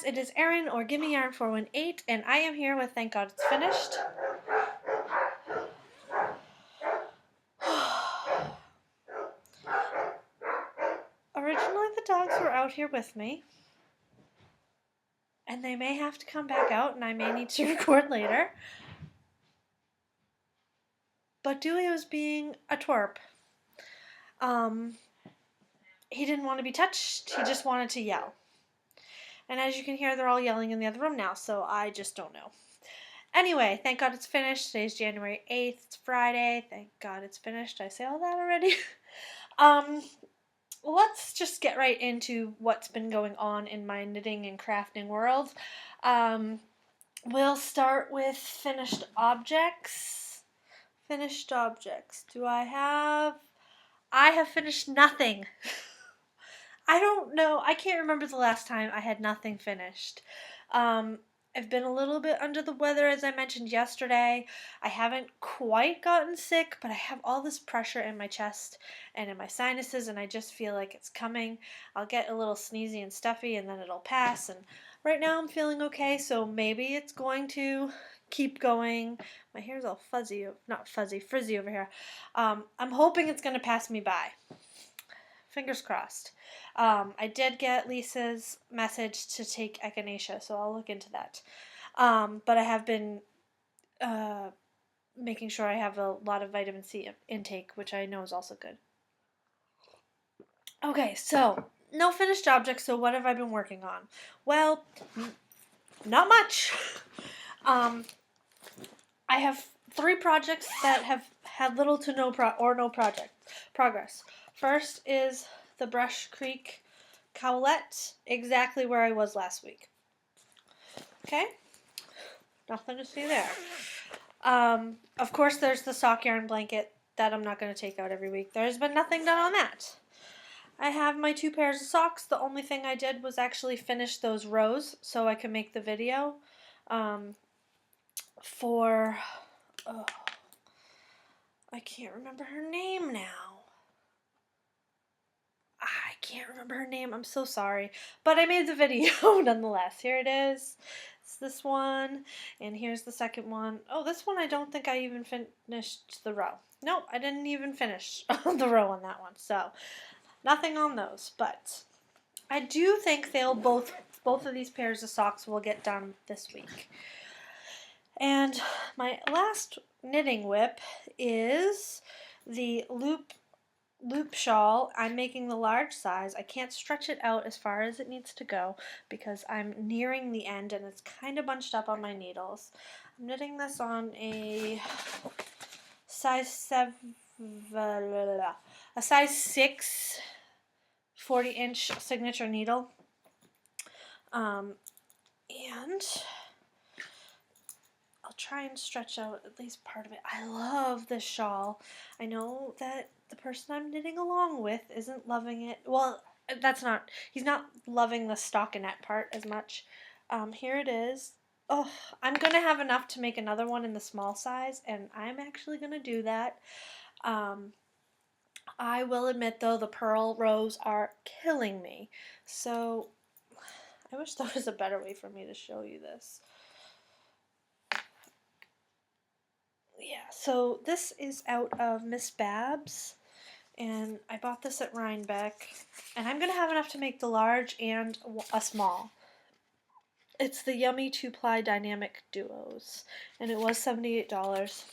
it is Erin or Gimme Yarn 418, and I am here with Thank God It's Finished. Originally the dogs were out here with me, and they may have to come back out and I may need to record later. But Dewey was being a twerp. He didn't want to be touched, he just wanted to yell. And as you can hear, they're all yelling in the other room now, so I just don't know. Anyway, thank God it's finished. Today's January 8th. It's Friday. Thank God it's finished. Did I say all that already? Let's just get right into what's been going on in my knitting and crafting world. We'll start with finished objects. Finished objects. I have finished nothing. I don't know. I can't remember the last time I had nothing finished. I've been a little bit under the weather, as I mentioned yesterday. I haven't quite gotten sick, but I have all this pressure in my chest and in my sinuses, and I just feel like it's coming. I'll get a little sneezy and stuffy, and then it'll pass. And right now I'm feeling okay, so maybe it's going to keep going. My hair's all fuzzy, not fuzzy, frizzy over here. I'm hoping it's going to pass me by. Fingers crossed. I did get Lisa's message to take echinacea, so I'll look into that. But I have been making sure I have a lot of vitamin C intake, which I know is also good. Okay, so no finished objects, so what have I been working on? Well, not much. I have 3 projects that have had little to no progress. First is the Brush Creek Cowlette, exactly where I was last week. Okay? Nothing to see there. Of course, there's the sock yarn blanket that I'm not going to take out every week. There's been nothing done on that. I have my 2 pairs of socks. The only thing I did was actually finish those rows so I could make the video for... Oh, I can't remember her name now. I can't remember her name. I'm so sorry. But I made the video nonetheless. Here it is. It's this one. And here's the second one. Oh, this one I don't think I even finished the row. Nope, I didn't even finish the row on that one. So, nothing on those. But I do think they'll both of these pairs of socks will get done this week. And my last knitting whip is the loop shawl. I'm making the large size. I can't stretch it out as far as it needs to go because I'm nearing the end and it's kind of bunched up on my needles. I'm knitting this on a size 6 40-inch signature needle. And I'll try and stretch out at least part of it. I love this shawl. I know that the person I'm knitting along with isn't loving it. Well, he's not loving the stockinette part as much. Here it is. Oh, I'm going to have enough to make another one in the small size, and I'm actually going to do that. I will admit, though, the purl rows are killing me. So, I wish there was a better way for me to show you this. Yeah, so this is out of Miss Babs, and I bought this at Rhinebeck, and I'm going to have enough to make the large and a small. It's the Yummy 2-ply Dynamic Duos, and it was $78,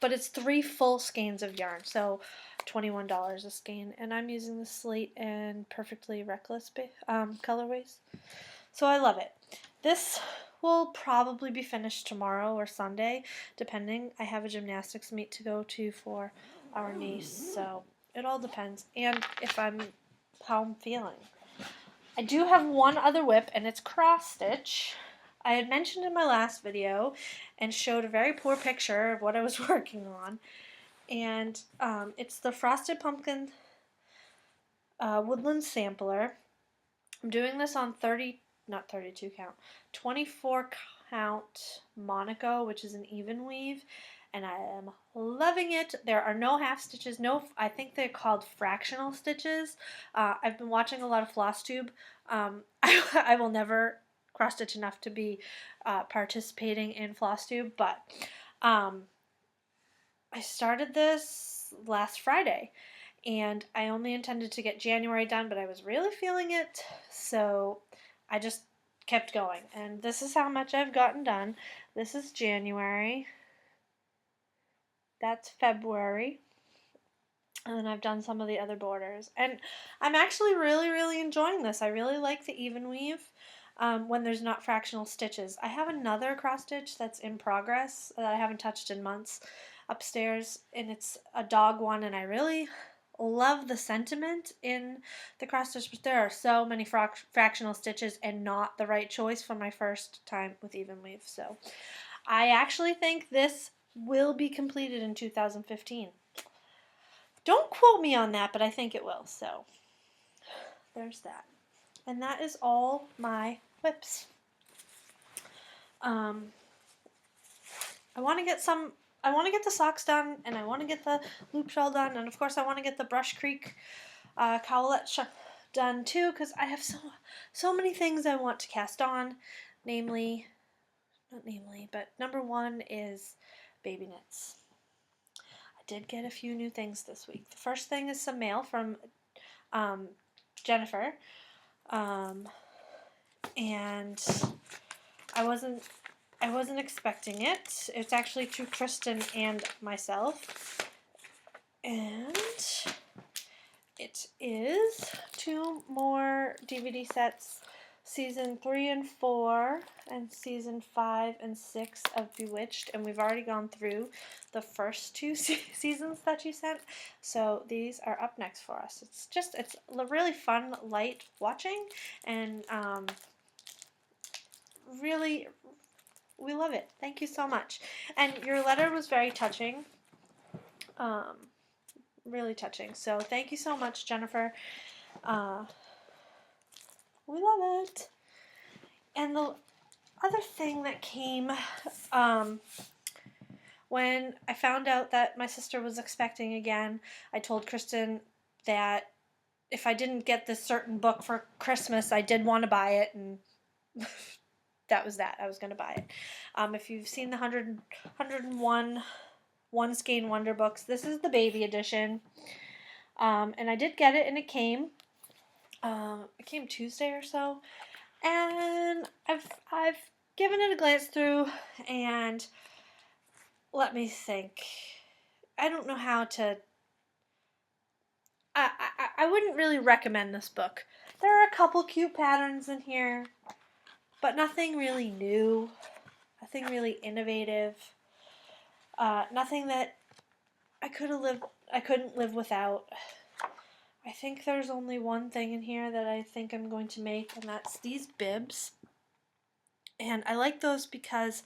but it's 3 full skeins of yarn, so $21 a skein, and I'm using the Slate and Perfectly Reckless colorways, so I love it. This will probably be finished tomorrow or Sunday, depending. I have a gymnastics meet to go to for our niece, so it all depends, and how I'm feeling. I do have one other whip, and it's cross stitch. I had mentioned in my last video and showed a very poor picture of what I was working on, and it's the Frosted Pumpkin Woodland Sampler. I'm doing this on 24 count Monaco, which is an even weave, and I am loving it. There are no half stitches. No, I think they're called fractional stitches. I've been watching a lot of FlossTube. I will never cross stitch enough to be participating in FlossTube, but I started this last Friday, and I only intended to get January done, but I was really feeling it, so I just kept going. And this is how much I've gotten done. This is January. That's February. And then I've done some of the other borders. And I'm actually really, really enjoying this. I really like the even weave when there's not fractional stitches. I have another cross stitch that's in progress that I haven't touched in months upstairs, and it's a dog one, and I really love the sentiment in the cross stitch, but there are so many fractional stitches and not the right choice for my first time with even weave. So I actually think this will be completed in 2015. Don't quote me on that, but I think it will. So there's that. And that is all my whips. I want to get the socks done, and I want to get the loop shawl done, and of course I want to get the Brush Creek cowl done too, because I have so many things I want to cast on. But number one is baby knits. I did get a few new things this week. The first thing is some mail from Jennifer, and I wasn't expecting it. It's actually to Kristen and myself, and it is 2 more DVD sets, season 3 and 4 and season 5 and 6 of Bewitched, and we've already gone through the first 2 seasons that you sent, so these are up next for us. It's really fun, light watching, and really, we love it. Thank you so much. And your letter was very touching. Really touching. So thank you so much, Jennifer. We love it. And the other thing that came when I found out that my sister was expecting again, I told Kristen that if I didn't get this certain book for Christmas, I did want to buy it, and that was that. I was going to buy it. If you've seen the 101 One Skein Wonder books, this is the baby edition. And I did get it, and it came Tuesday or so. And I've given it a glance through, and let me think. I don't know how to. I wouldn't really recommend this book. There are a couple cute patterns in here, but nothing really new, nothing really innovative, nothing that I couldn't live without. I think there's only one thing in here that I think I'm going to make, and that's these bibs. And I like those because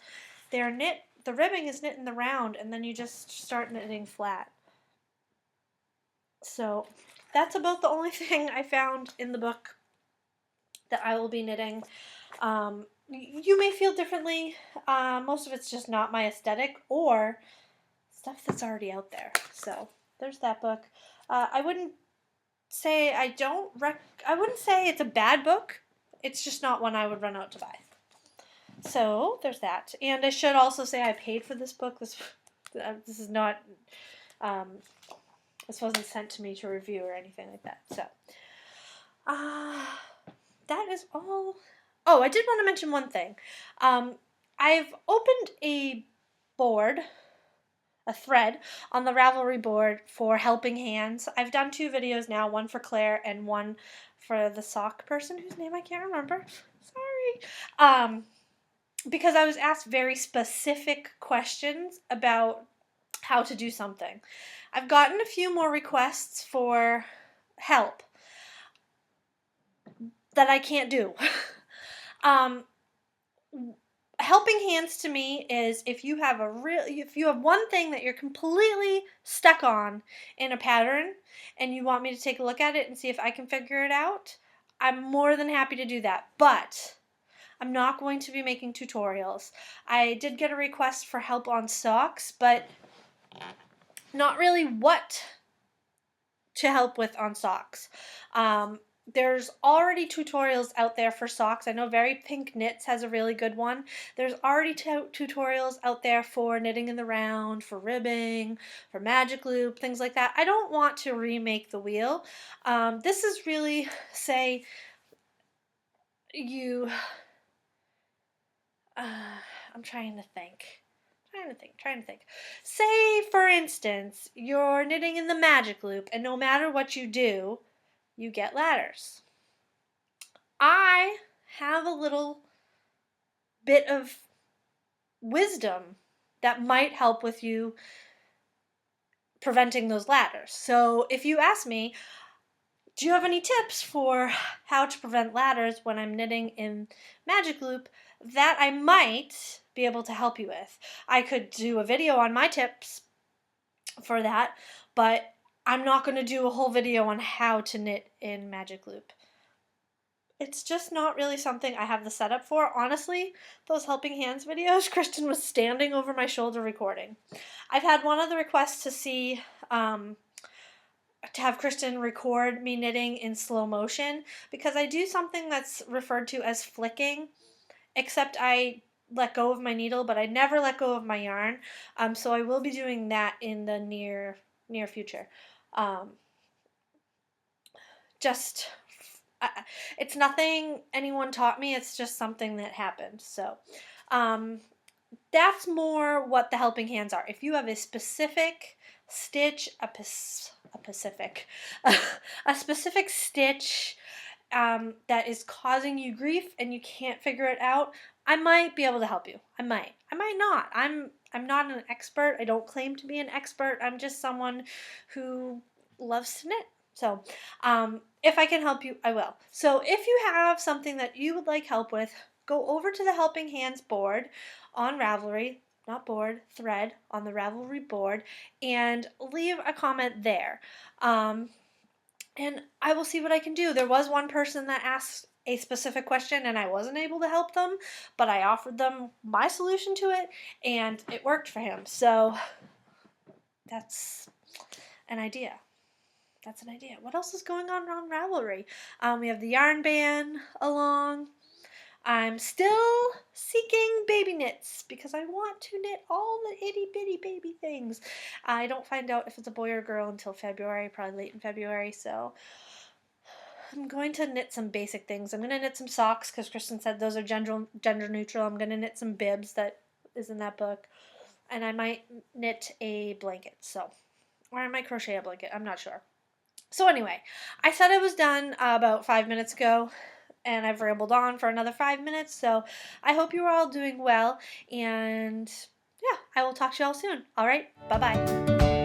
they're knit, the ribbing is knit in the round, and then you just start knitting flat. So that's about the only thing I found in the book that I will be knitting. You may feel differently. Most of it's just not my aesthetic or stuff that's already out there. So there's that book. I wouldn't say it's a bad book. It's just not one I would run out to buy. So there's that. And I should also say I paid for this book. This is not. This wasn't sent to me to review or anything like that. So that is all. Oh, I did want to mention one thing. I've opened a thread on the Ravelry board for helping hands. I've done 2 videos now, one for Claire and one for the sock person whose name I can't remember. Sorry. Because I was asked very specific questions about how to do something. I've gotten a few more requests for help that I can't do. Helping hands to me is if you have one thing that you're completely stuck on in a pattern and you want me to take a look at it and see if I can figure it out, I'm more than happy to do that. But I'm not going to be making tutorials. I did get a request for help on socks, but not really what to help with on socks. There's already tutorials out there for socks. I know Very Pink Knits has a really good one. There's already tutorials out there for knitting in the round, for ribbing, for magic loop, things like that. I don't want to remake the wheel. This is really, say, you... I'm trying to think. Say, for instance, you're knitting in the magic loop, and no matter what you do, you get ladders. I have a little bit of wisdom that might help with you preventing those ladders. So if you ask me, do you have any tips for how to prevent ladders when I'm knitting in magic loop, that I might be able to help you with. I could do a video on my tips for that, but I'm not going to do a whole video on how to knit in magic loop. It's just not really something I have the setup for. Honestly, those helping hands videos, Kristen was standing over my shoulder recording. I've had one other request to see, to have Kristen record me knitting in slow motion, because I do something that's referred to as flicking, except I let go of my needle, but I never let go of my yarn. So I will be doing that in the near future. It's nothing anyone taught me. It's just something that happened. So that's more what the helping hands are. If you have a specific stitch, a specific stitch that is causing you grief and you can't figure it out, I might be able to help you. I might not. I'm not an expert. I don't claim to be an expert. I'm just someone who loves to knit. So if I can help you, I will. So if you have something that you would like help with, go over to the Helping Hands board on Ravelry, not board, thread on the Ravelry board, and leave a comment there. And I will see what I can do. There was one person that asked a specific question and I wasn't able to help them, but I offered them my solution to it and it worked for him. So that's an idea. What else is going on Ravelry? We have the yarn ban along. I'm still seeking baby knits because I want to knit all the itty bitty baby things. I don't find out if it's a boy or girl until February, probably late in February, so I'm going to knit some basic things. I'm going to knit some socks because Kristen said those are gender neutral. I'm going to knit some bibs that is in that book, and I might knit a blanket, or I might crochet a blanket. I'm not sure. So anyway, I said I was done about 5 minutes ago, and I've rambled on for another 5 minutes, so I hope you are all doing well, and yeah, I will talk to you all soon. All right, bye-bye.